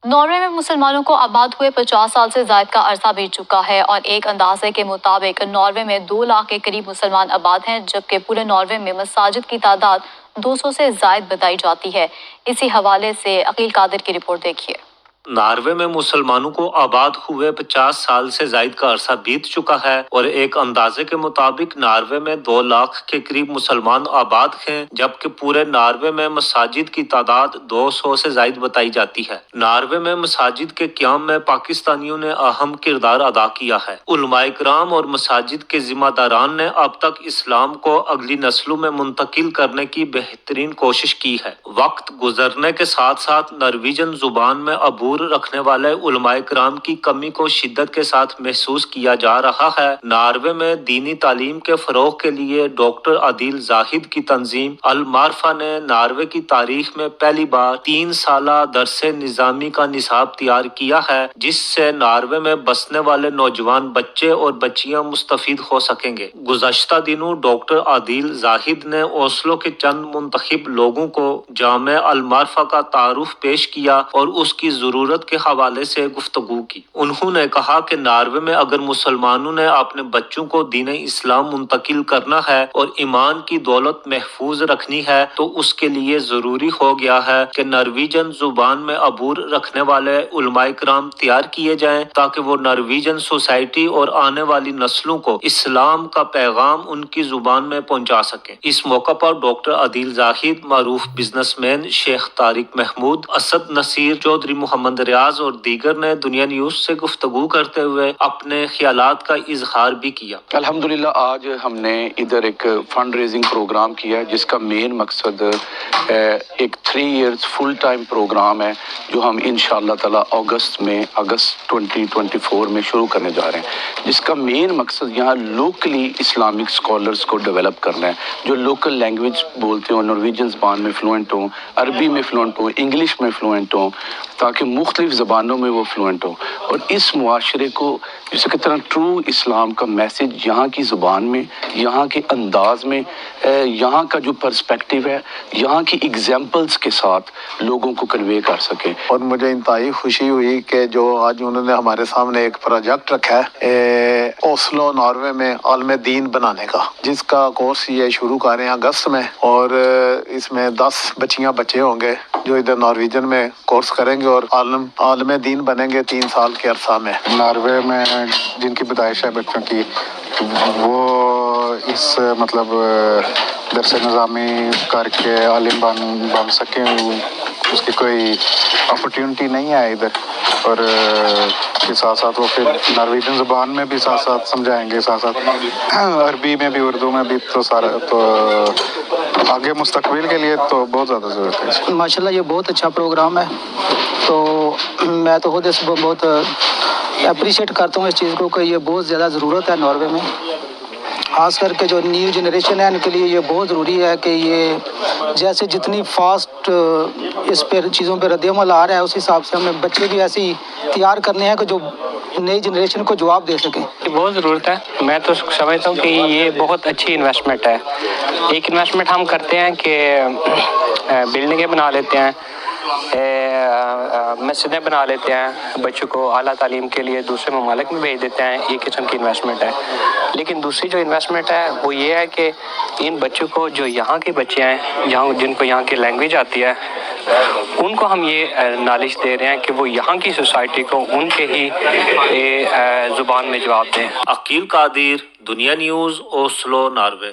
Norway میں مسلمانوں کو آباد ہوئے 50 سال سے زائد کا عرصہ بیت چکا ہے اور ایک اندازے کے مطابق ناروے میں 2 لاکھ کے قریب مسلمان آباد ہیں، جبکہ پورے ناروے میں مساجد کی تعداد 200 سے زائد بتائی جاتی ہے۔ اسی حوالے سے عقیل قادر کی رپورٹ دیکھیے۔ ناروے میں مسلمانوں کو آباد ہوئے 50 سال سے زائد کا عرصہ بیت چکا ہے اور ایک اندازے کے مطابق ناروے میں 2 لاکھ کے قریب مسلمان آباد ہیں، جبکہ پورے ناروے میں مساجد کی تعداد 200 سے زائد بتائی جاتی ہے۔ ناروے میں مساجد کے قیام میں پاکستانیوں نے اہم کردار ادا کیا ہے۔ علماء کرام اور مساجد کے ذمہ داران نے اب تک اسلام کو اگلی نسلوں میں منتقل کرنے کی بہترین کوشش کی ہے۔ وقت گزرنے کے ساتھ ساتھ نارویجن زبان میں عبور رکھنے والے علماء کرام کی کمی کو شدت کے ساتھ محسوس کیا جا رہا ہے۔ ناروے میں دینی تعلیم کے فروغ کے لیے ڈاکٹر عادل زاہد کی تنظیم المعرفہ نے ناروے کی تاریخ میں پہلی بار 3 سالہ درس نظامی کا نصاب تیار کیا ہے، جس سے ناروے میں بسنے والے نوجوان بچے اور بچیاں مستفید ہو سکیں گے۔ گزشتہ دنوں ڈاکٹر عادل زاہد نے اوسلو کے چند منتخب لوگوں کو جامع المعرفہ کا تعارف پیش کیا اور اس کی ضرورت کے حوالے سے گفتگو کی۔ انہوں نے کہا کہ ناروے میں اگر مسلمانوں نے اپنے بچوں کو دین اسلام منتقل کرنا ہے اور ایمان کی دولت محفوظ رکھنی ہے تو اس کے لیے ضروری ہو گیا ہے کہ نارویجن زبان میں عبور رکھنے والے علماء کرام تیار کیے جائیں تاکہ وہ نارویجن سوسائٹی اور آنے والی نسلوں کو اسلام کا پیغام ان کی زبان میں پہنچا سکیں۔ اس موقع پر ڈاکٹر عادل زاہد، معروف بزنس مین شیخ طارق محمود، اسد نصیر چودھری، محمد ریاض اور دیگر نے دنیا نیوز سے گفتگو کرتے ہوئے اپنے خیالات کا اظہار بھی کیا۔ الحمدللہ آج ہم نے ادھر ایک فنڈ ریزنگ پروگرام کیا جس کا مین مقصد ایک 3 ایئرز فل ٹائم پروگرام ہے جو ہم انشاءاللہ تعالی اگست 2024 میں شروع کرنے جا رہے ہیں، جس کا مین مقصد یہاں لوکلی اسلامک اسکالرس کو ڈیولپ کرنا ہے جو لوکل لینگویج بولتے ہوں، نارویجن زبان میں فلوئنٹ ہوں، عربی میں فلوئنٹ ہوں، انگلش میں فلوئنٹ ہوں، تاکہ مختلف زبانوں میں وہ فلوئنٹ ہوں اور اس معاشرے کو جسے کہ طرح ٹرو اسلام کا میسج یہاں کی زبان میں، یہاں کے انداز میں، یہاں کا جو پرسپیکٹو ہے، یہاں کی ایگزامپلز کے ساتھ لوگوں کو کنوے کر سکے۔ اور مجھے انتہائی خوشی ہوئی کہ جو آج انہوں نے ہمارے سامنے ایک پروجیکٹ رکھا ہے اوسلو ناروے میں عالم دین بنانے کا، جس کا کورس یہ شروع کر رہے ہیں اگست میں، اور اس میں 10 بچیاں بچے ہوں گے جو ادھر نارویجن میں کورس کریں گے اور عالم دین بنیں گے 3 سال کے عرصہ میں۔ ناروے میں جن کی پیدائش ہے بچوں کی، وہ اس مطلب درس نظامی کر کے عالم بن سکیں، اس کی کوئی اپرچونٹی نہیں ہے ادھر، اور کے ساتھ ساتھ وہ پھر نارویجن زبان میں بھی ساتھ ساتھ سمجھائیں گے، ساتھ ساتھ عربی میں بھی، اردو میں بھی، تو سارا تو آگے مستقبل کے لیے تو بہت زیادہ ضرورت ہے۔ ماشاءاللہ یہ بہت اچھا پروگرام ہے، تو میں تو خود اس کو بہت اپریشیٹ کرتا ہوں اس چیز کو کہ یہ بہت زیادہ ضرورت ہے ناروے میں، خاص کر کے جو نیو جنریشن ہے ان کے لیے یہ بہت ضروری ہے کہ یہ جیسے جتنی فاسٹ اس پہ چیزوں پہ رد عمل آ رہا ہے اس حساب سے ہمیں بچے بھی ایسی تیار کرنے ہیں کہ جو نئی جنریشن کو جواب دے سکیں۔ بہت ضرورت ہے، میں تو سمجھتا ہوں کہ یہ بہت اچھی انویسٹمنٹ ہے۔ ایک انویسٹمنٹ ہم کرتے ہیں کہ بلڈنگیں بنا لیتے ہیں، مسجدیں بنا لیتے ہیں، بچوں کو اعلیٰ تعلیم کے لیے دوسرے ممالک میں بھیج دیتے ہیں، ایک قسم کی انویسٹمنٹ ہے۔ لیکن دوسری جو انویسٹمنٹ ہے وہ یہ ہے کہ ان بچوں کو، جو یہاں کے بچے ہیں، جن کو یہاں کی لینگویج آتی ہے، ان کو ہم یہ نالج دے رہے ہیں کہ وہ یہاں کی سوسائٹی کو ان کے ہی زبان میں جواب دیں۔ عقیل قادر، دنیا نیوز، اوسلو، ناروے۔